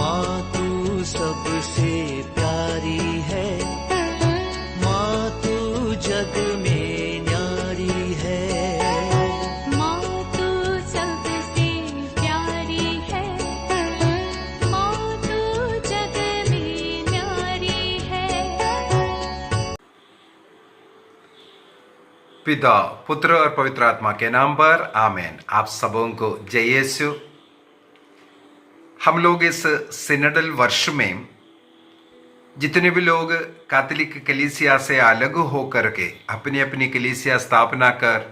माँ तू सबसे प्यारी है, माँ तू जग में न्यारी है। माँ तू सबसे प्यारी है, माँ तू जग में न्यारी है। पिता, पुत्र और पवित्र आत्मा के नाम पर आमीन। आप सबों को जय यीशु। हम लोग इस सिनडल वर्ष में जितने भी लोग कैथोलिक कलीसिया से अलग होकर के अपनी अपनी कलीसिया स्थापना कर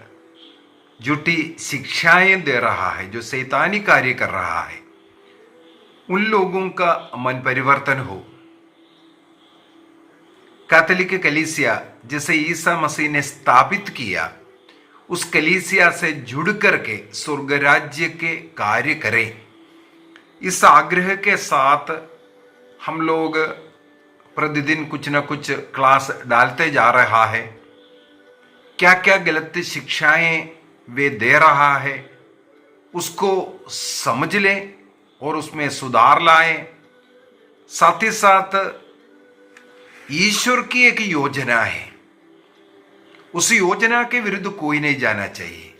झूठी शिक्षाएं दे रहा है, जो शैतानी कार्य कर रहा है, उन लोगों का मन परिवर्तन हो। कैथोलिक कलीसिया जिसे ईसा मसीह ने स्थापित किया, उस कलीसिया से जुड़ करके स्वर्ग राज्य के कार्य करें, इस आग्रह के साथ हम लोग प्रतिदिन कुछ न कुछ क्लास डालते जा रहा है। क्या क्या गलत शिक्षाएं वे दे रहा है, उसको समझ लें और उसमें सुधार लाएं। साथ ही साथ ईश्वर की एक योजना है, उस योजना के विरुद्ध कोई नहीं जाना चाहिए।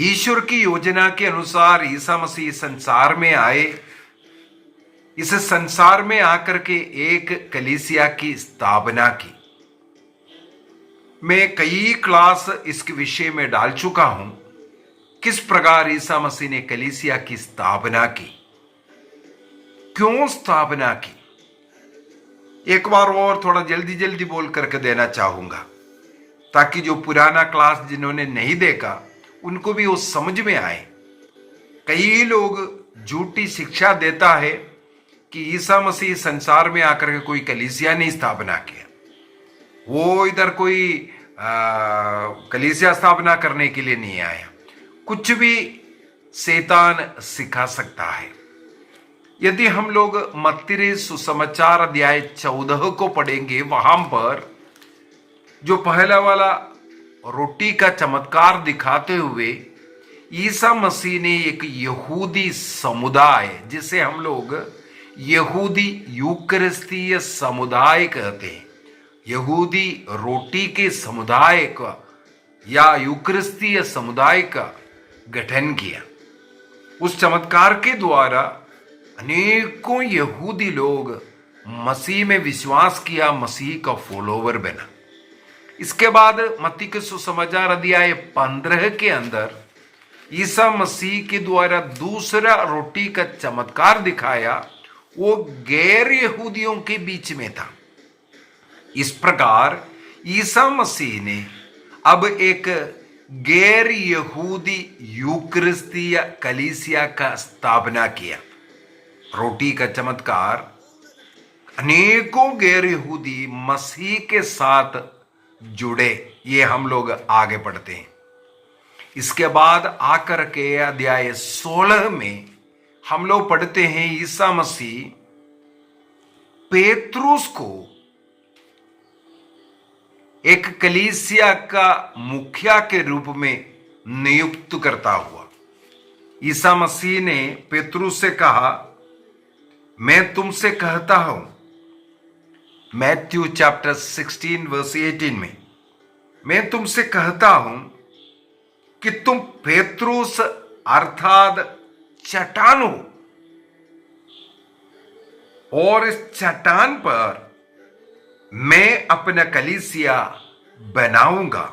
ईश्वर की योजना के अनुसार ईसा मसीह संसार में आए, इस संसार में आकर के एक कलीसिया की स्थापना की। मैं कई क्लास इस विषय में डाल चुका हूं, किस प्रकार ईसा मसीह ने कलीसिया की स्थापना की, क्यों स्थापना की। एक बार और थोड़ा जल्दी जल्दी बोल करके देना चाहूंगा, ताकि जो पुराना क्लास जिन्होंने नहीं देखा उनको भी वो समझ में आए। कई लोग झूठी शिक्षा देता है कि ईसा मसीह संसार में आकर के कोई कलीसिया नहीं स्थापना किया, वो इधर कोई कलीसिया स्थापना करने के लिए नहीं आया। कुछ भी शैतान सिखा सकता है। यदि हम लोग मत्ती सुसमाचार अध्याय 14 को पढ़ेंगे, वहां पर जो पहला वाला रोटी का चमत्कार दिखाते हुए ईसा मसीह ने एक यहूदी समुदाय, जिसे हम लोग यहूदी यूकरिस्तीय समुदाय कहते हैं, यहूदी रोटी के समुदाय का या यूकरिस्तीय समुदाय का गठन किया। उस चमत्कार के द्वारा अनेकों यहूदी लोग मसीह में विश्वास किया, मसीह का फॉलोवर बना। इसके बाद मत्ती के सुसमाचार अध्याय 15 के अंदर ईसा मसीह के द्वारा दूसरा रोटी का चमत्कार दिखाया, वो गैर यहूदियों के बीच में था। इस प्रकार ईसा मसीह ने अब एक गैर यहूदी यूकरिस्तीय कलीसिया का स्थापना किया। रोटी का चमत्कार, अनेकों गैर यहूदी मसीह के साथ जुड़े, ये हम लोग आगे पढ़ते हैं। इसके बाद आकर के अध्याय 16 में हम लोग पढ़ते हैं ईसा मसीह पेत्रुस को एक कलीसिया का मुखिया के रूप में नियुक्त करता हुआ। ईसा मसीह ने पेत्रुस से कहा, मैं तुमसे कहता हूं, मैथ्यू चैप्टर 16 वर्स 18 में, मैं तुमसे कहता हूं कि तुम पेत्रुस अर्थात चट्टान हो, और इस चट्टान पर मैं अपना कलीसिया बनाऊंगा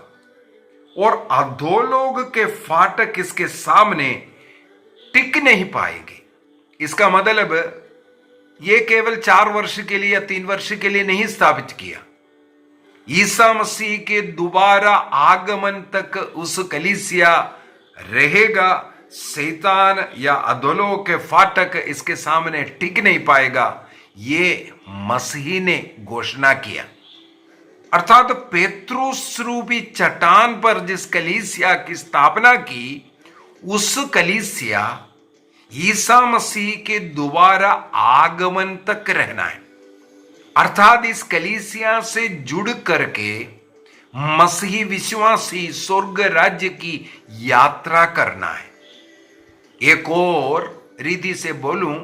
और अधोलोक के फाटक इसके सामने टिक नहीं पाएंगे। इसका मतलब ये केवल 4 वर्ष के लिए या 3 वर्ष के लिए नहीं स्थापित किया। ईसा मसीह के दोबारा आगमन तक उस कलीसिया रहेगा। शैतान या अधोलोक के फाटक इसके सामने टिक नहीं पाएगा, ये मसीह ने घोषणा किया। अर्थात पेत्रुस रूपी चट्टान पर जिस कलीसिया की स्थापना की, उस कलीसिया ईसा मसीह के दोबारा आगमन तक रहना है। अर्थात इस कलीसिया से जुड़ करके मसीही विश्वासी स्वर्ग राज्य की यात्रा करना है। एक और रीति से बोलूं,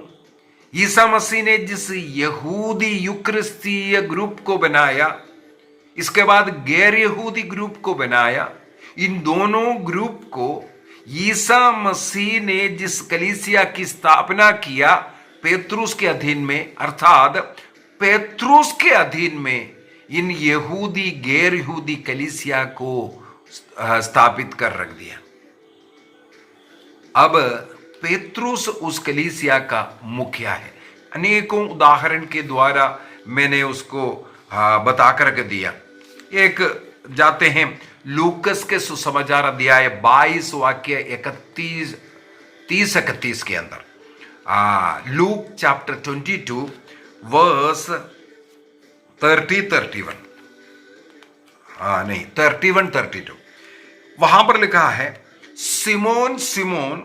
ईसा मसीह ने जिस यहूदी यूक्रिस्तीय ग्रुप को बनाया, इसके बाद गैर यहूदी ग्रुप को बनाया, इन दोनों ग्रुप को ईसा मसीह ने जिस कलीसिया की स्थापना किया पेत्रुस के अधीन में, अर्थात पेत्रुस के अधीन में इन यहूदी गैर यहूदी कलीसिया को स्थापित कर रख दिया। अब पेत्रुस उस कलीसिया का मुखिया है। अनेकों उदाहरण के द्वारा मैंने उसको बता कर दिया। एक जाते हैं लूकस के सुसमाचार अध्याय 22 वाक्य 30-31 के अंदर, लूक चैप्टर 22 वर्स 31, नहीं 31-32, वहां पर लिखा है, सिमोन सिमोन,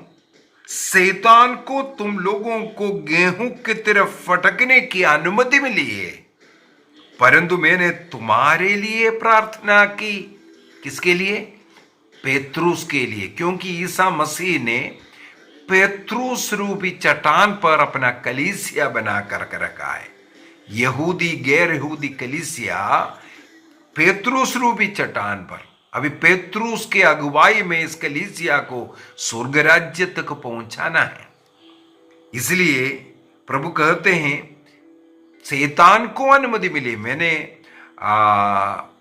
शैतान को तुम लोगों को गेहूं की तरफ फटकने की अनुमति मिली है, परंतु मैंने तुम्हारे लिए प्रार्थना की। किसके लिए? पेत्रुस के लिए, क्योंकि ईसा मसीह ने पेत्रुस रूपी चट्टान पर अपना कलीसिया बना कर रखा है। यहूदी गैर यहूदी कलीसिया पेत्रुस रूपी चट्टान पर, अभी पेत्रुस के अगुवाई में इस कलीसिया को स्वर्ग राज्य तक पहुंचाना है। इसलिए प्रभु कहते हैं शैतान को अनुमति मिली। मैंने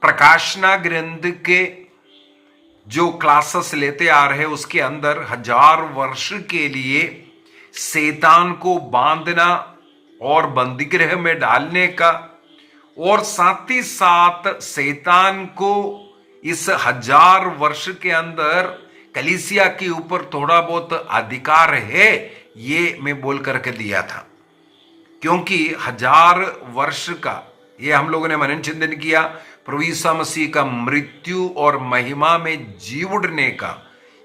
प्रकाशना ग्रंथ के जो क्लासेस लेते आ रहे उसके अंदर 1000 वर्ष के लिए शैतान को बांधना और बंदीगृह में डालने का, और साथ ही साथ शैतान को इस 1000 वर्ष के अंदर कलीसिया के ऊपर थोड़ा बहुत अधिकार है, ये मैं बोल करके दिया था। क्योंकि 1000 वर्ष का ये हम लोगों ने मनन चिंतन किया, प्रभु यीशु मसीह का मृत्यु और महिमा में जी उठने का,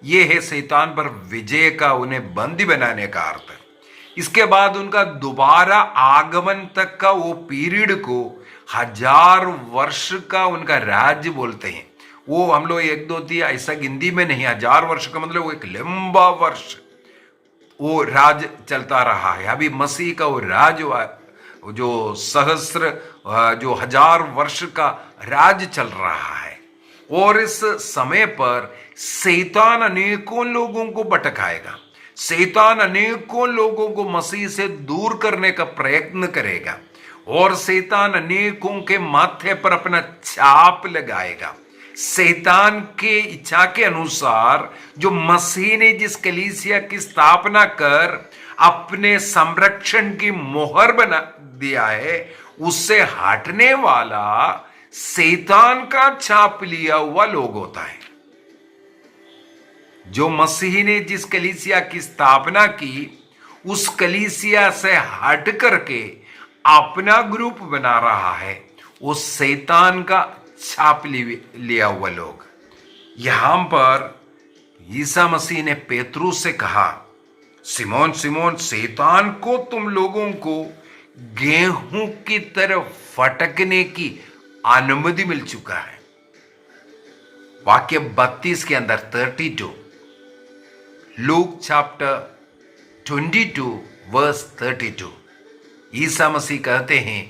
ये है शैतान पर विजय का, उन्हें बंदी बनाने का अर्थ। इसके बाद उनका दोबारा आगमन तक का वो पीरियड को 1000 वर्ष का उनका राज्य बोलते हैं। वो हम लोग 1 2 3 ऐसा गिनती में नहीं, 1000 वर्ष का मतलब वो एक लंबा वर्ष वो राज चलता रहा है। अभी मसीह का वो राज जो सहस्त्र जो 1000 वर्ष का राज चल रहा है, और इस समय पर शैतान अनेकों लोगों को भटकाएगा। शैतान अनेकों लोगों को मसीह से दूर करने का प्रयत्न करेगा, और शैतान अनेकों के माथे पर अपना छाप लगाएगा। शैतान के इच्छा के अनुसार जो मसीह ने जिस कलीसिया की स्थापना कर अपने संरक्षण की मोहर बना दिया है, उससे हटने वाला शैतान का छाप लिया हुआ लोग होता है। जो मसीह ने जिस कलीसिया की स्थापना की उस कलीसिया से हट करके अपना ग्रुप बना रहा है, उस शैतान का छाप लिया हुआ लोग। यहां पर ईसा मसीह ने पेत्रुस से कहा, सिमोन सिमोन, शैतान को तुम लोगों को गेहूं की तरफ फटकने की अनुमति मिल चुका है। वाक्य 32 के अंदर 32, Luke chapter 22 verse 32, Isa Masih कहते हैं,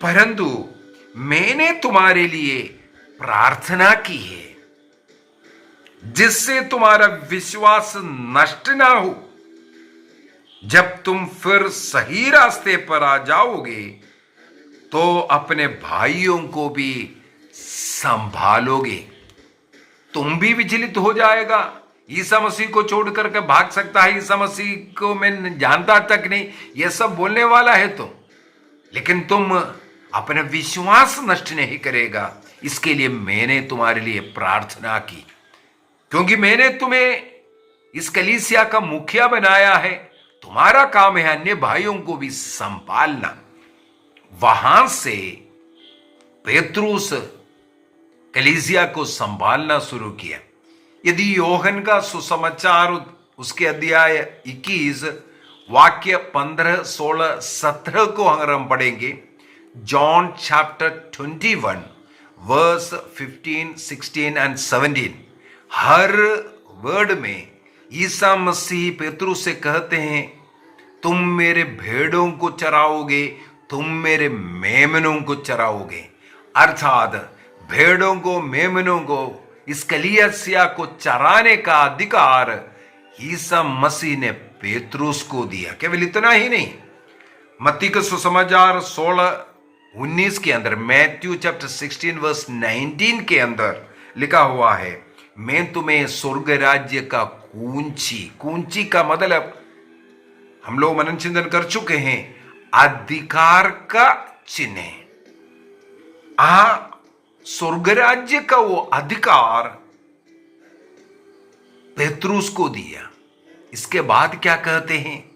परंतु मैंने तुम्हारे लिए प्रार्थना की है जिससे तुम्हारा विश्वास नष्ट ना हो। जब तुम फिर सही रास्ते पर आ जाओगे तो अपने भाइयों को भी संभालोगे। तुम भी विचलित हो जाएगा। ईसा मसीह को छोड़ करके भाग सकता है, ईसा मसीह को मैं जानता तक नहीं, यह सब बोलने वाला है तुम, लेकिन तुम अपना विश्वास नष्ट नहीं करेगा। इसके लिए मैंने तुम्हारे लिए प्रार्थना की, क्योंकि मैंने तुम्हें इस कलीसिया का मुखिया बनाया है। तुम्हारा काम है अन्य भाइयों को भी संभालना। वहां से पेत्रुस कलीसिया को संभालना शुरू किया। यदि योहन का सुसमाचार उसके अध्याय 21 वाक्य 15, 16, 17 को अगर हम पढ़ेंगे, जॉन चैप्टर 21 वर्स 15, 16 एंड 17, हर वर्ड में ईसा मसीह पेत्रुस से कहते हैं, तुम मेरे भेड़ों को चराओगे, तुम मेरे मेमनों को चराओगे। अर्थात भेड़ों को, मेमनों को, इस कलीसिया को चराने का अधिकार ईसा मसीह ने पेतरुस को दिया। केवल इतना ही नहीं, मत्ती का सुसमाचार 16:19 के अंदर, मैथ्यू चैप्टर 16 वर्स 19 के अंदर लिखा हुआ है, मैं तुम्हें स्वर्ग राज्य का कुंची का मतलब हम लोग मनन चिंतन कर चुके हैं, अधिकार का चिन्ह। स्वर्ग राज्य का वो अधिकार पेतरुस को दिया। इसके बाद क्या कहते हैं,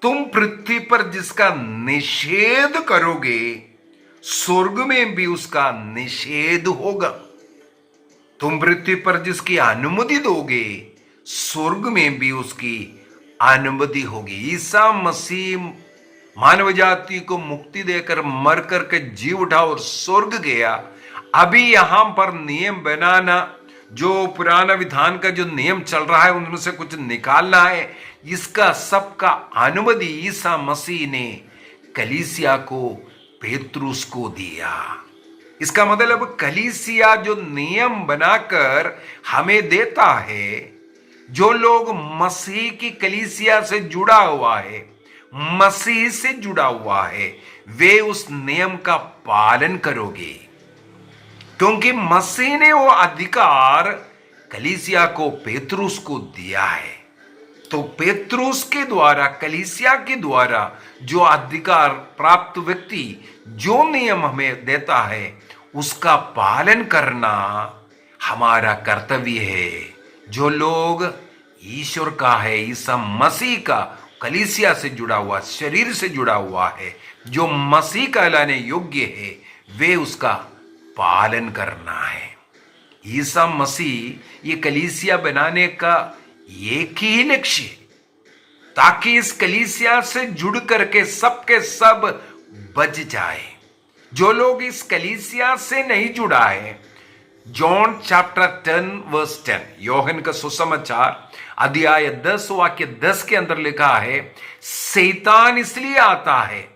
तुम पृथ्वी पर जिसका निषेध करोगे स्वर्ग में भी उसका निषेध होगा। तुम पृथ्वी पर जिसकी अनुमति दोगे स्वर्ग में भी उसकी अनुमति होगी। ईसा मसीह मानव जाति को मुक्ति देकर मर करके जी उठा और स्वर्ग गया। अभी यहां पर नियम बनाना, जो पुराना विधान का जो नियम चल रहा है उनमें से कुछ निकालना है, इसका सबका अनुमति ईसा मसीह ने कलीसिया को, पेतरुस को दिया। इसका मतलब कलीसिया जो नियम बनाकर हमें देता है, जो लोग मसीह की कलीसिया से जुड़ा हुआ है, मसीह से जुड़ा हुआ है, वे उस नियम का पालन करोगे, क्योंकि मसीह ने वो अधिकार कलीसिया को, पेतरुस को दिया है। तो पेतरुस के द्वारा, कलीसिया के द्वारा जो अधिकार प्राप्त व्यक्ति जो नियम हमें देता है उसका पालन करना हमारा कर्तव्य है। जो लोग ईश्वर का है, ईसा मसीह का कलीसिया से जुड़ा हुआ, शरीर से जुड़ा हुआ है, जो मसीह कहलाने योग्य है, वे उसका पालन करना है। ईसा मसीह ये कलीसिया बनाने का एक ही लक्ष्य है, ताकि इस कलीसिया से जुड़ करके सबके सब बच जाए। जो लोग इस कलीसिया से नहीं जुड़ा है, जॉन चैप्टर 10 वर्स 10, योहन का सुसमाचार अध्याय 10 वाक्य 10 के अंदर लिखा है, शैतान इसलिए आता है,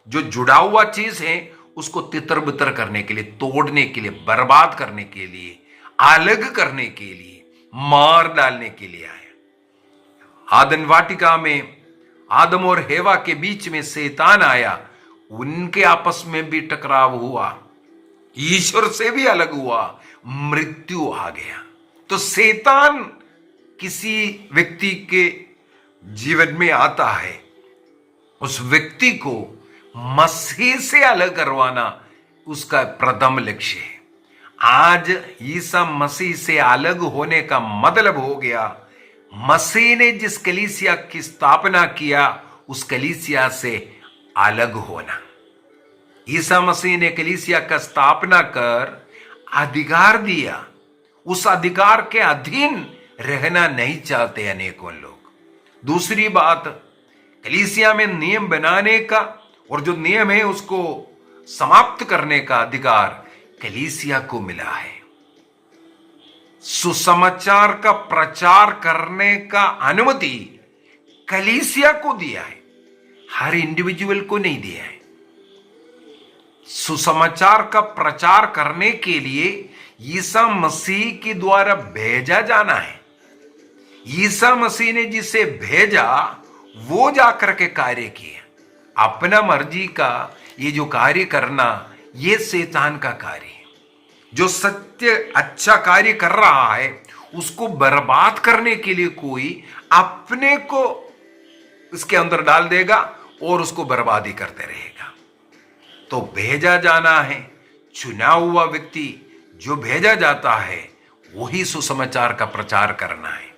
जो जुड़ा हुआ चीज है उसको तितर बितर करने के लिए, तोड़ने के लिए, बर्बाद करने के लिए, अलग करने के लिए, मार डालने के लिए आया। आदम वाटिका में आदम और हेवा के बीच में शैतान आया, उनके आपस में भी टकराव हुआ, ईश्वर से भी अलग हुआ, मृत्यु आ गया। तो शैतान किसी व्यक्ति के जीवन में आता है, उस व्यक्ति को मसीह से अलग करवाना उसका प्रथम लक्ष्य है। आज ईसा मसीह से अलग होने का मतलब हो गया, मसीह ने जिस कलीसिया की स्थापना किया उस कलीसिया से अलग होना। ईसा मसीह ने कलीसिया का स्थापना कर अधिकार दिया, उस अधिकार के अधीन रहना नहीं चाहते अनेकों लोग। दूसरी बात, कलीसिया में नियम बनाने का और जो नियम है उसको समाप्त करने का अधिकार कलीसिया को मिला है। सुसमाचार का प्रचार करने का अनुमति कलीसिया को दिया है, हर इंडिविजुअल को नहीं दिया है। सुसमाचार का प्रचार करने के लिए ईसा मसीह के द्वारा भेजा जाना है। ईसा मसीह ने जिसे भेजा वो जाकर के कार्य किया। अपना मर्जी का ये जो कार्य करना, ये शैतान का कार्य है। जो सत्य अच्छा कार्य कर रहा है उसको बर्बाद करने के लिए कोई अपने को इसके अंदर डाल देगा और उसको बर्बादी करते रहेगा। तो भेजा जाना है, चुना हुआ व्यक्ति जो भेजा जाता है वही सुसमाचार का प्रचार करना है।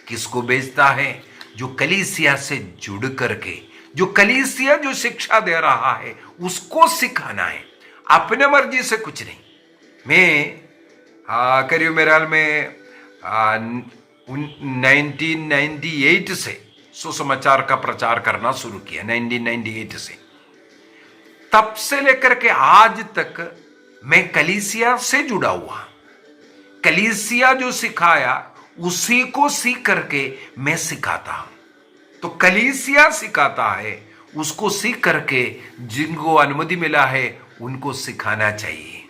किसको भेजता है? जो कलीसिया से जुड़ करके, जो कलीसिया जो शिक्षा दे रहा है उसको सिखाना है, अपने मर्जी से कुछ नहीं। मैं करीब मेरे हाल में 1998 से सुसमाचार का प्रचार करना शुरू किया, 1998 से। तब से लेकर के आज तक मैं कलीसिया से जुड़ा हुआ। कलीसिया जो सिखाया उसी को सीख करके मैं सिखाता हूं। तो कलीसिया सिखाता है, उसको सीख करके जिनको अनुमति मिला है उनको सिखाना चाहिए।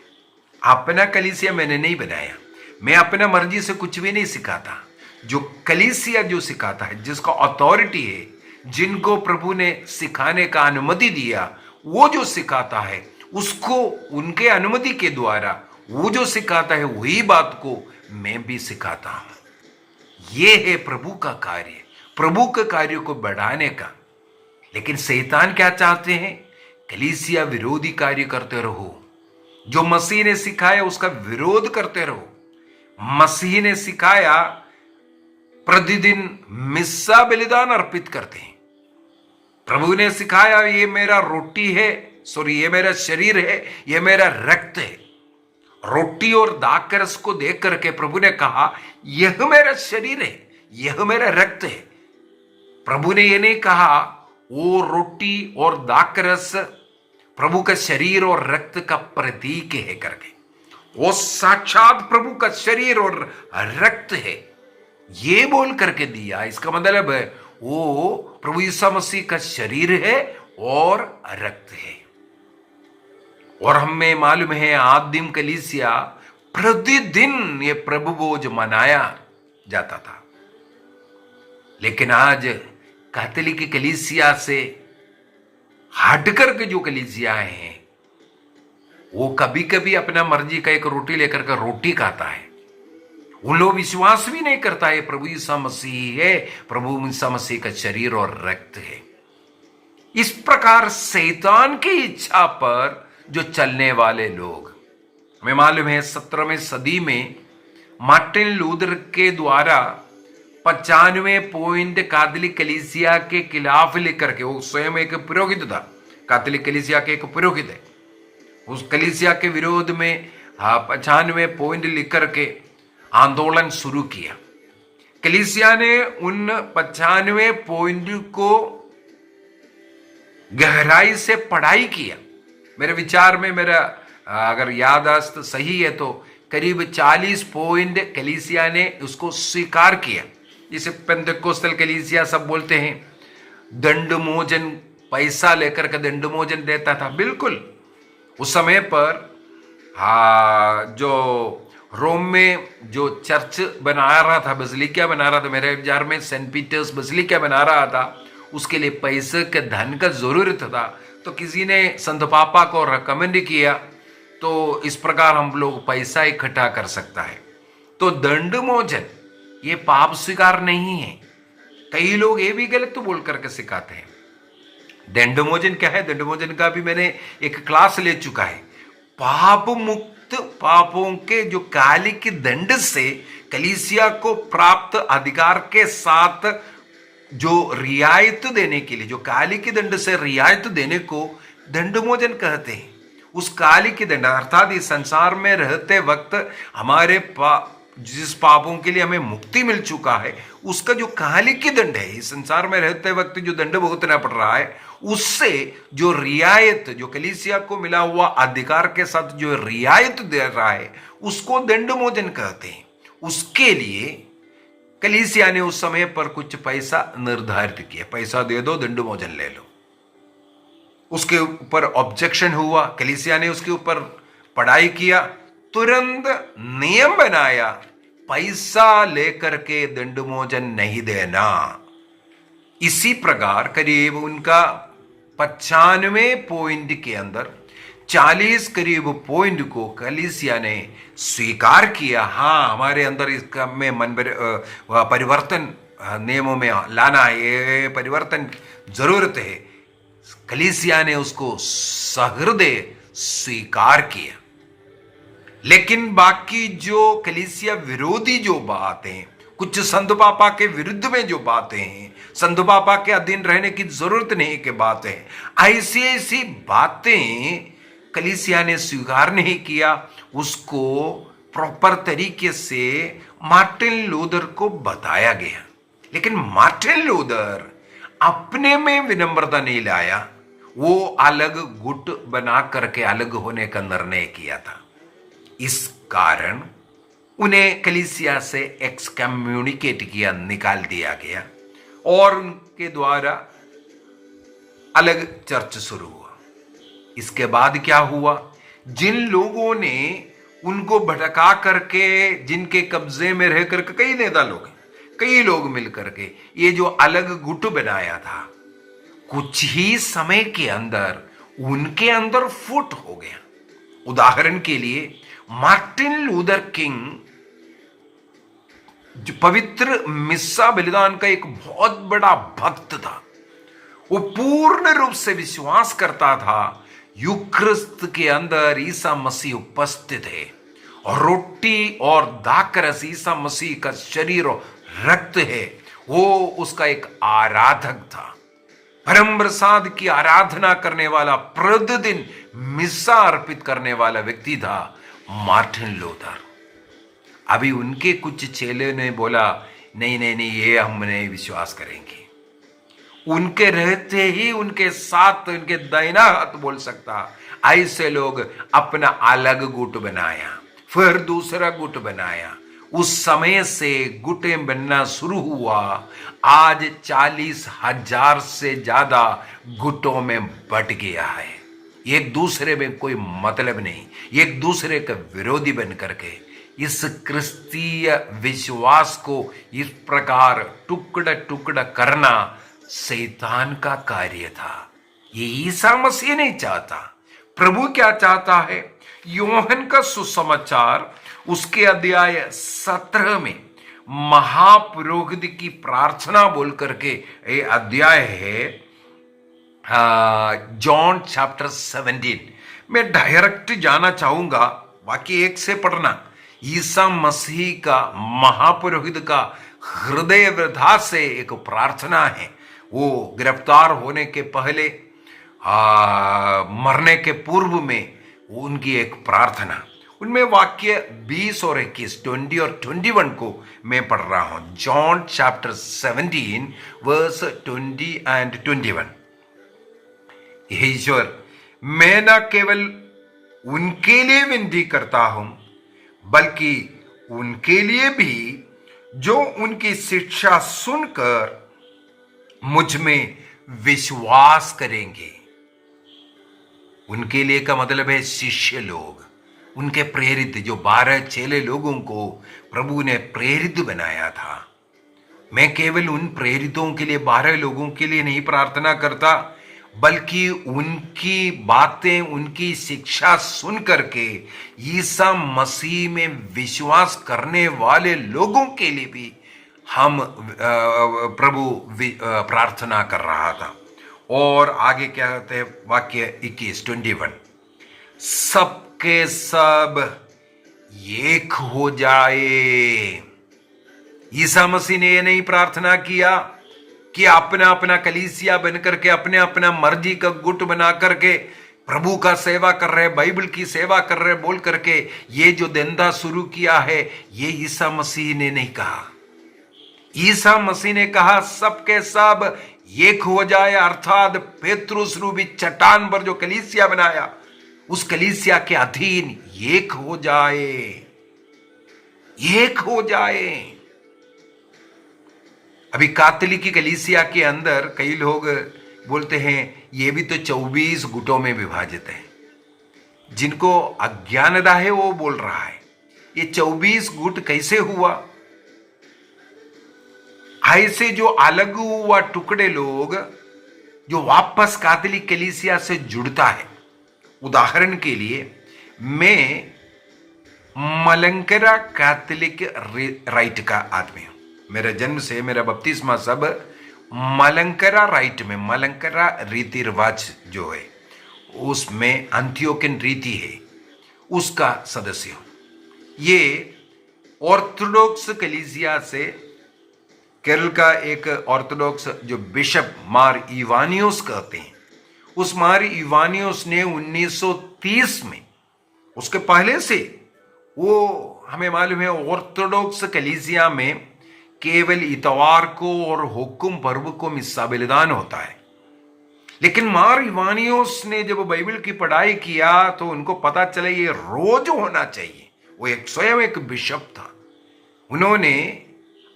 अपना कलीसिया मैंने नहीं बनाया, मैं अपना मर्जी से कुछ भी नहीं सिखाता। जो कलीसिया जो सिखाता है, जिसका अथॉरिटी है, जिनको प्रभु ने सिखाने का अनुमति दिया, वो जो सिखाता है उसको उनके अनुमति के द्वारा वो जो सिखाता है वही बात को मैं भी सिखाता हूं। ये है प्रभु का कार्य, प्रभु के कार्य को बढ़ाने का। लेकिन शैतान क्या चाहते हैं? कलीसिया विरोधी कार्य करते रहो, जो मसीह ने सिखाया उसका विरोध करते रहो। मसीह ने सिखाया प्रतिदिन मिस्सा बलिदान अर्पित करते हैं। प्रभु ने सिखाया ये मेरा रोटी है, ये मेरा शरीर है, ये मेरा रक्त है। रोटी और दाखरस को देख करके प्रभु ने कहा यह मेरा शरीर है, यह मेरा रक्त है। प्रभु ने यह नहीं कहा वो रोटी और दाखरस प्रभु का शरीर और रक्त का प्रतीक है करके। वो साक्षात प्रभु का शरीर और रक्त है ये बोल करके दिया। इसका मतलब है वो प्रभु यीशु मसीह का शरीर है और रक्त है। और हमें मालूम है आदिम कलीसिया प्रतिदिन ये प्रभु भोज मनाया जाता था। लेकिन आज कैथोलिक कलीसिया से हटकर के जो कलीसिया हैं वो कभी कभी अपना मर्जी का एक रोटी लेकर के रोटी खाता है। उन लोग विश्वास भी नहीं करता है प्रभु यीशु मसीह है, प्रभु यीशु मसीह का शरीर और रक्त है। इस प्रकार शैतान की इच्छा पर जो चलने वाले लोग, हमें मालूम है 17वीं सदी में मार्टिन लूथर के द्वारा 95 पॉइंट कैथोलिक कलीसिया के खिलाफ लेकर के, वो स्वयं एक पुरोहित था, कैथोलिक कलीसिया के एक पुरोहित है, उस कलीसिया के विरोध में 95 पॉइंट लिख करके आंदोलन शुरू किया। कलीसिया ने उन 95 पॉइंट को गहराई से पढ़ाई किया। मेरे विचार में, मेरा अगर याददाश्त सही है तो करीब 40 पॉइंट कलीसिया ने उसको स्वीकार किया। जिसे पेंटेकोस्टल कलीसिया सब बोलते हैं, दंडमोचन, पैसा लेकर के दंडमोचन देता था। बिल्कुल उस समय पर जो रोम में जो चर्च बना रहा था, बसिलिका बना रहा था, मेरे विचार में सेंट पीटर्स बसिलिका बना रहा था, उसके लिए पैसे के धन का जरूरत था। तो किसी ने संत पापा को रिकमेंड किया तो इस प्रकार हम लोग पैसा इकट्ठा कर सकता है। तो दंडमोचन ये पाप स्वीकार नहीं है। कई लोग ये भी गलत तो बोल करके सिखाते हैं। दंडमोचन क्या है? दंडमोचन का भी मैंने एक क्लास ले चुका है। पाप मुक्त पापों के जो कालिक दंड से कलीसिया को प्राप्त अधिकार के साथ जो रियायत देने के लिए, जो कालिक दंड से रियायत देने को दंडमोचन कहते हैं। उस कालिक दंड अर्थात इस संसार में रहते वक्त हमारे जिस पापों के लिए हमें मुक्ति मिल चुका है, उसका जो कालिक दंड है, इस संसार में रहते वक्त जो दंड भुगतना पड़ रहा है, उससे जो रियायत, जो कलीसिया को मिला हुआ अधिकार के साथ जो रियायत दे रहा है, उसको दंडमोचन कहते हैं। उसके लिए कलीसिया ने उस समय पर कुछ पैसा निर्धारित किया, पैसा दे दो, दंडमोचन ले लो। उसके ऊपर ऑब्जेक्शन हुआ, कलीसिया ने उसके ऊपर पढ़ाई किया, तुरंत नियम बनाया, पैसा लेकर के दंडमोचन नहीं देना। इसी प्रकार करीब उनका 95 पॉइंट के अंदर 40 करीब पॉइंट को कलीसिया ने स्वीकार किया। हाँ, हमारे अंदर इसका में मन परिवर्तन नियमों में लाना है, ये परिवर्तन जरूरत है। कलीसिया ने उसको सहृदय स्वीकार किया। लेकिन बाकी जो कलीसिया विरोधी जो बातें, कुछ संत पापा के विरुद्ध में जो बातें हैं, संत पापा के अधीन रहने की जरूरत नहीं के बातें, ऐसी ऐसी बातें कलीसिया ने स्वीकार नहीं किया। उसको प्रॉपर तरीके से मार्टिन लूथर को बताया गया। लेकिन मार्टिन लूथर अपने में विनम्रता नहीं लाया, वो अलग गुट बना करके अलग होने का निर्णय किया था। इस कारण उन्हें कलीसिया से एक्सकम्युनिकेट किया, निकाल दिया गया। और के द्वारा अलग चर्च शुरू हुआ। इसके बाद क्या हुआ, जिन लोगों ने उनको भटका करके, जिनके कब्जे में रह करके कई नेता लोग, कई लोग मिल करके ये जो अलग गुट बनाया था, कुछ ही समय के अंदर उनके अंदर फूट हो गया। उदाहरण के लिए मार्टिन लूथर किंग जो पवित्र मिस्सा बलिदान का एक बहुत बड़ा भक्त था, वो पूर्ण रूप से विश्वास करता था यूक्रिस्त के अंदर ईसा मसीह उपस्थित है और रोटी और दाकरस ईसा मसीह का शरीर और रक्त है। वो उसका एक आराधक था, परम प्रसाद की आराधना करने वाला, प्रतिदिन मिस्सा अर्पित करने वाला व्यक्ति था मार्टिन लूथर। अभी उनके कुछ चेले ने बोला नहीं नहीं नहीं, ये हम नहीं विश्वास करेंगे। उनके रहते ही उनके साथ उनके दाहिना हाथ बोल सकता, ऐसे लोग अपना अलग गुट बनाया, फिर दूसरा गुट बनाया। उस समय से गुटें बनना शुरू हुआ। आज 40,000 से ज्यादा गुटों में बट गया है। एक दूसरे में कोई मतलब नहीं, एक दूसरे के विरोधी बन करके इस क्रिस्तीय विश्वास को इस प्रकार टुकड़ा टुकड़ा करना शैतान का कार्य था। ये ईसा मसीह नहीं चाहता। प्रभु क्या चाहता है? योहन का सुसमाचार उसके अध्याय 17 में महापुरोहित की प्रार्थना बोल करके ये अध्याय है, जॉन चैप्टर 17। मैं डायरेक्ट जाना चाहूंगा, बाकी एक से पढ़ना। ईसा मसीह का महापुरोहित का हृदय वृथा से एक प्रार्थना है। वो गिरफ्तार होने के पहले, मरने के पूर्व में उनकी एक प्रार्थना, उनमें वाक्य 20 और 21, 20 और 21 को मैं पढ़ रहा हूं। John chapter 17 verse 20 and 21। ईश्वर, मैं न केवल उनके लिए विनती करता हूं, बल्कि उनके लिए भी जो उनकी शिक्षा सुनकर मुझ में विश्वास करेंगे। उनके लिए का मतलब है शिष्य लोग, उनके प्रेरित, जो 12 चेले लोगों को प्रभु ने प्रेरित बनाया था। मैं केवल उन प्रेरितों के लिए, 12 लोगों के लिए नहीं प्रार्थना करता, बल्कि उनकी बातें, उनकी शिक्षा सुन करके ईसा मसीह में विश्वास करने वाले लोगों के लिए भी हम प्रभु प्रार्थना कर रहा था। और आगे क्या कहते हैं, वाक्य 21, 21, सबके सब एक हो जाए। ईसा मसीह ने यह नहीं प्रार्थना किया कि अपना अपना कलीसिया बन करके, अपने अपना मर्जी का गुट बना करके प्रभु का सेवा कर रहे, बाइबल की सेवा कर रहे बोल करके ये जो धंधा शुरू किया है, ये ईसा मसीह ने नहीं कहा। ईसा मसीह ने कहा सबके सब एक हो जाए, अर्थात पेत्रुस रूपी चट्टान पर जो कलीसिया बनाया, उस कलीसिया के अधीन एक हो जाए, एक हो जाए। अभी कैथोलिक कलीसिया के अंदर कई लोग बोलते हैं ये भी तो 24 गुटों में विभाजित है। जिनको अज्ञानता है वो बोल रहा है ये 24 गुट कैसे हुआ। ऐसे जो अलग हुआ टुकड़े लोग जो वापस कैथोलिक कलीसिया से जुड़ता है। उदाहरण के लिए मैं मलंकरा कैथोलिक राइट का आदमी हूं। मेरा जन्म से मेरा बपतिस्मा सब मलंकरा राइट में, मलंकरा रीति रिवाज जो है उसमें अंत्योकियन रीति है, उसका सदस्य हूं। ये ऑर्थोडॉक्स कलीसिया से केरल का एक ऑर्थोडॉक्स जो बिशप मार इवानियोस कहते हैं, उस मार इवानियोस ने 1930 में, उसके पहले से वो हमें मालूम है ऑर्थोडॉक्स कलीसिया में केवल इतवार को और हुक्म पर्व को मिस्सा बलिदान होता है। लेकिन मार इवानियोस ने जब बाइबल की पढ़ाई किया तो उनको पता चला ये रोज होना चाहिए। वो एक स्वयं एक बिशप था। उन्होंने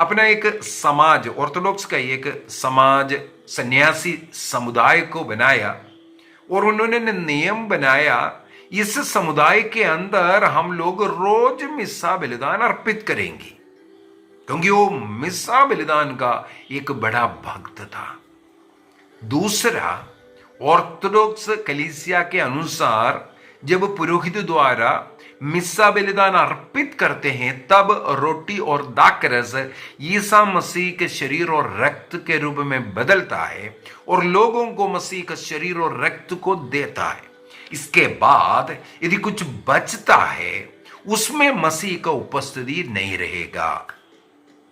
अपना एक समाज, ऑर्थोडॉक्स का एक समाज, सन्यासी समुदाय को बनाया और उन्होंने नियम बनाया, इस समुदाय के अंदर हम लोग रोज मिस्सा बलिदान अर्पित करेंगे, क्योंकि वो मिस्सा बलिदान का एक बड़ा भक्त था। दूसरा, ऑर्थोडॉक्स कलीसिया के अनुसार जब पुरोहित द्वारा मिस्सा बलिदान अर्पित करते हैं तब रोटी और दाखरस ईसा मसीह के शरीर और रक्त के रूप में बदलता है और लोगों को मसीह का शरीर और रक्त को देता है। इसके बाद यदि कुछ बचता है उसमें मसीह का उपस्थिति नहीं रहेगा,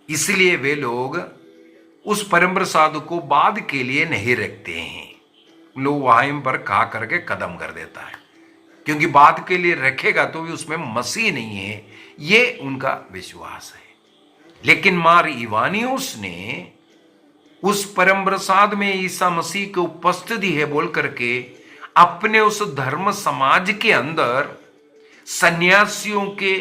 इसलिए वे लोग उस परम प्रसाद को बाद के लिए नहीं रखते हैं। लोग वहां पर खा करके खत्म कर देता है, क्योंकि बाद के लिए रखेगा तो भी उसमें मसीह नहीं है, ये उनका विश्वास है। लेकिन मार इवानियुस ने उस परम प्रसाद में ईसा मसीह की उपस्थिति है बोल करके अपने उस धर्म समाज के अंदर सन्यासियों के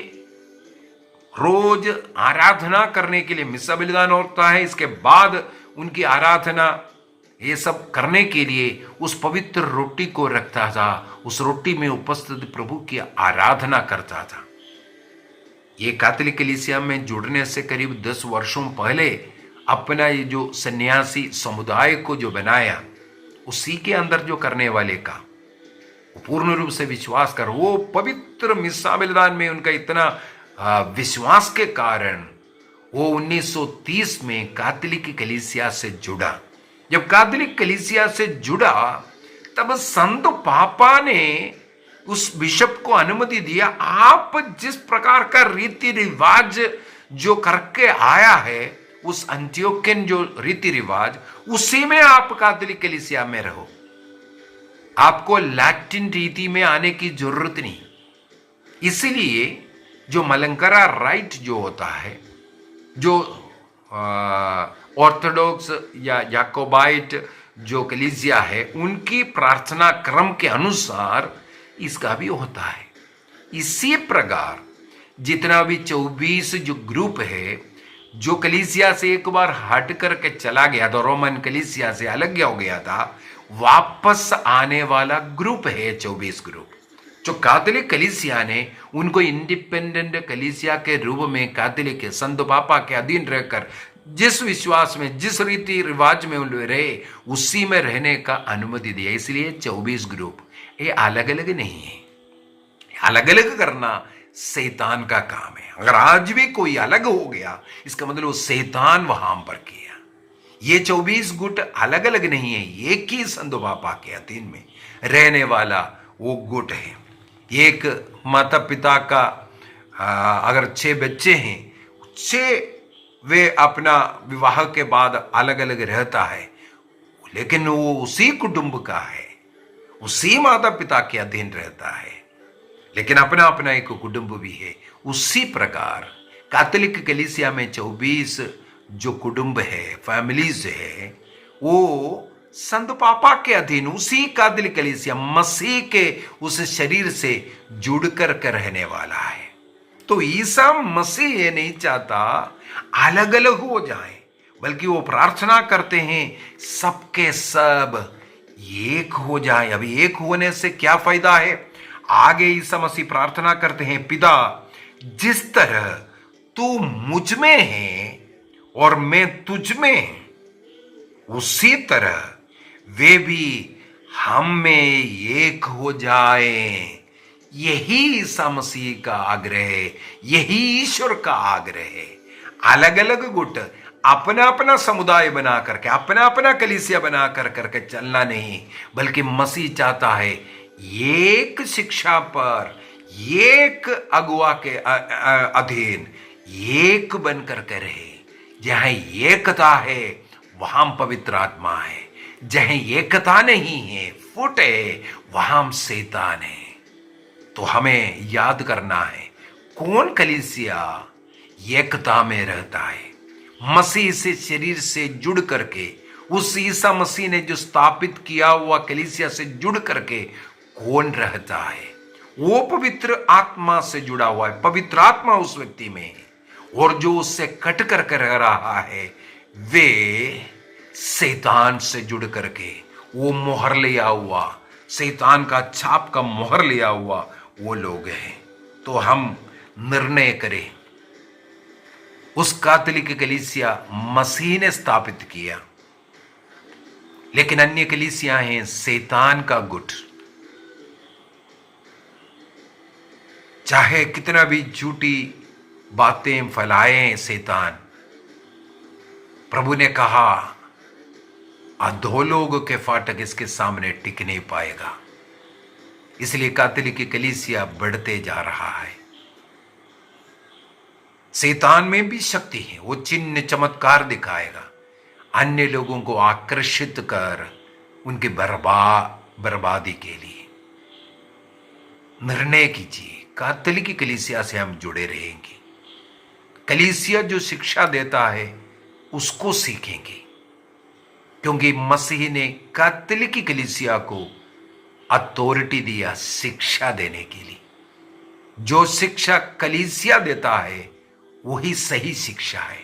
रोज आराधना करने के लिए मिस्सा बलिदान होता है, इसके बाद उनकी आराधना ये सब करने के लिए उस पवित्र रोटी को रखता था, उस रोटी में उपस्थित प्रभु की आराधना करता था। ये कैथोलिक कलीसिया में जुड़ने से करीब 10 वर्षों पहले अपना ये जो सन्यासी समुदाय को जो बनाया, उसी के अंदर जो करने वाले का पूर्ण रूप से विश्वास कर, वो पवित्र मिस्सा बलिदान में उनका इतना विश्वास के कारण वो 1930 में कैथोलिक कलीसिया से जुड़ा। जब कैथोलिक कलीसिया से जुड़ा तब संत पापा ने उस बिशप को अनुमति दिया, आप जिस प्रकार का रीति रिवाज जो करके आया है, उस अंत्योकियन जो रीति रिवाज, उसी में आप कैथोलिक कलीसिया में रहो, आपको लैटिन रीति में आने की जरूरत नहीं। इसलिए जो मलंकरा राइट जो होता है, जो ऑर्थोडॉक्स या याकोबाइट जो कलीसिया है, उनकी प्रार्थना क्रम के अनुसार इसका भी होता है। इसी प्रकार जितना भी 24 जो ग्रुप है, जो कलीसिया से एक बार हट करके चला गया था, रोमन कलीसिया से अलग हो गया था, वापस आने वाला ग्रुप है 24 ग्रुप, जो कैथोलिक कलीसिया ने उनको इंडिपेंडेंट कलीसिया के रूप में कैथोलिक संत पापा के अधीन रहकर जिस विश्वास में, जिस रीति रिवाज में उन रहे, उसी में रहने का अनुमति दिया। इसलिए 24 ग्रुप ये अलग अलग नहीं है। अलग अलग करना शैतान का काम है। अगर आज भी कोई अलग हो गया, इसका मतलब शैतान वहां पर किया। ये 24 गुट अलग अलग नहीं है, एक ही संत पापा के अधीन में रहने वाला वो गुट है। एक माता पिता का अगर 6 बच्चे हैं, 6 वे अपना विवाह के बाद अलग अलग रहता है, लेकिन वो उसी कुटुंब का है, उसी माता पिता के अधीन रहता है, लेकिन अपना अपना एक कुटुंब भी है। उसी प्रकार कैथोलिक कलीसिया में 24 जो कुटुंब है, फैमिलीज है, वो संत पापा के अधीन, उसी कैथोलिक कलीसिया मसीह के उस शरीर से जुड़कर के रहने वाला है। तो ईसा मसीह ये नहीं चाहता अलग अलग हो जाए, बल्कि वो प्रार्थना करते हैं सबके सब एक हो जाए। अभी एक होने से क्या फायदा है? आगे ईसा मसीह प्रार्थना करते हैं, पिता जिस तरह तू मुझ में है और मैं तुझ में, उसी तरह वे भी हम में एक हो जाए। यही ईसा मसीह का आग्रह है, यही ईश्वर का आग्रह है। अलग अलग गुट अपना अपना समुदाय बना करके, अपना अपना कलीसिया बना करके चलना नहीं, बल्कि मसीह चाहता है एक शिक्षा पर, एक अगुआ के अधीन एक बन करके रहे। जहां एकता है वहां पवित्र आत्मा है, जहां एकता नहीं है, फुट है, वहां शैतान है। तो हमें याद करना है कौन कलीसिया एकता में रहता है, मसीह से शरीर से जुड़ करके, उस ईसा मसीह ने जो स्थापित किया हुआ कलीसिया से जुड़ करके कौन रहता है? वो पवित्र आत्मा से जुड़ा हुआ है, पवित्र आत्मा उस व्यक्ति में है, और जो उससे कट कर कर रहा है वे शैतान से जुड़ करके वो मोहर लिया हुआ, शैतान का छाप का मोहर लिया हुआ वो लोग हैं। तो हम निर्णय करें, उस कैथोलिक कलीसिया मसीह ने स्थापित किया, लेकिन अन्य कलीसिया हैं शैतान का गुट। चाहे कितना भी झूठी बातें फैलाए शैतान, प्रभु ने कहा अधोलोक के फाटक इसके सामने टिक नहीं पाएगा। इसलिए कैथोलिक कलीसिया बढ़ते जा रहा है। शैतान में भी शक्ति है, वो चिन्ह चमत्कार दिखाएगा, अन्य लोगों को आकर्षित कर उनकी बर्बादी के लिए। निर्णय कीजिए, कैथोलिक कलीसिया से हम जुड़े रहेंगे। कलीसिया जो शिक्षा देता है उसको सीखेंगे, क्योंकि मसीह ने कैथोलिक कलीसिया को अथॉरिटी दिया शिक्षा देने के लिए। जो शिक्षा कलीसिया देता है वही सही शिक्षा है,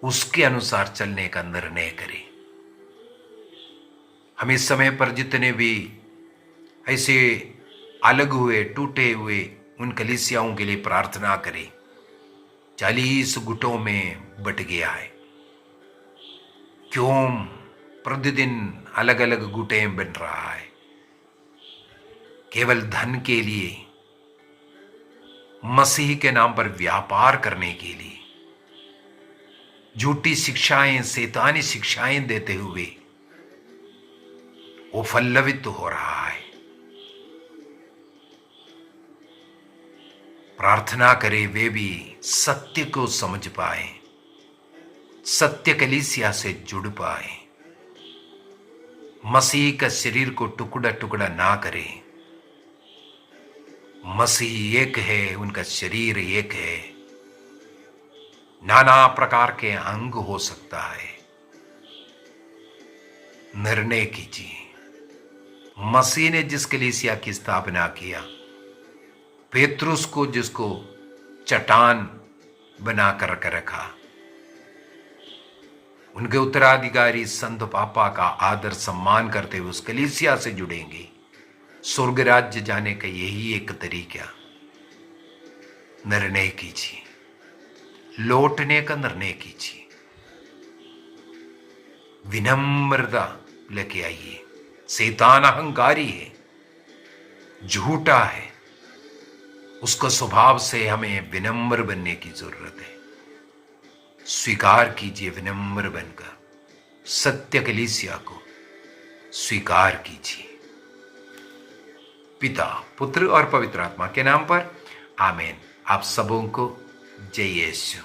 उसके अनुसार चलने का निर्णय करें। हम इस समय पर जितने भी ऐसे अलग हुए, टूटे हुए उन कलीसियाओं के लिए प्रार्थना करें। 40 गुटों में बट गया है। क्यों प्रतिदिन अलग अलग गुटें बन रहा है? केवल धन के लिए, मसीह के नाम पर व्यापार करने के लिए, झूठी शिक्षाएं, शैतानी शिक्षाएं देते हुए वो फल्लवित हो रहा है। प्रार्थना करें वे भी सत्य को समझ पाए, सत्य कलीसिया से जुड़ पाए, मसीह का शरीर को टुकड़ा टुकड़ा ना करें। मसीह एक है, उनका शरीर एक है, नाना प्रकार के अंग हो सकता है। निर्णय कीजिए। मसीह ने जिस कलीसिया की स्थापना किया, पेत्रुस को जिसको चट्टान बनाकर रखा, उनके उत्तराधिकारी संत पापा का आदर सम्मान करते हुए उस कलीसिया से जुड़ेंगे। स्वर्ग राज्य जाने का यही एक तरीका। निर्णय कीजिए, लौटने का निर्णय कीजिए, विनम्रता लेके आइए। शैतान अहंकारी है, झूठा है, उसका स्वभाव से हमें विनम्र बनने की जरूरत है। स्वीकार कीजिए, विनम्र बनकर सत्य कलीसिया को स्वीकार कीजिए। पिता, पुत्र और पवित्र आत्मा के नाम पर आमीन। आप सबों को जय यीशु।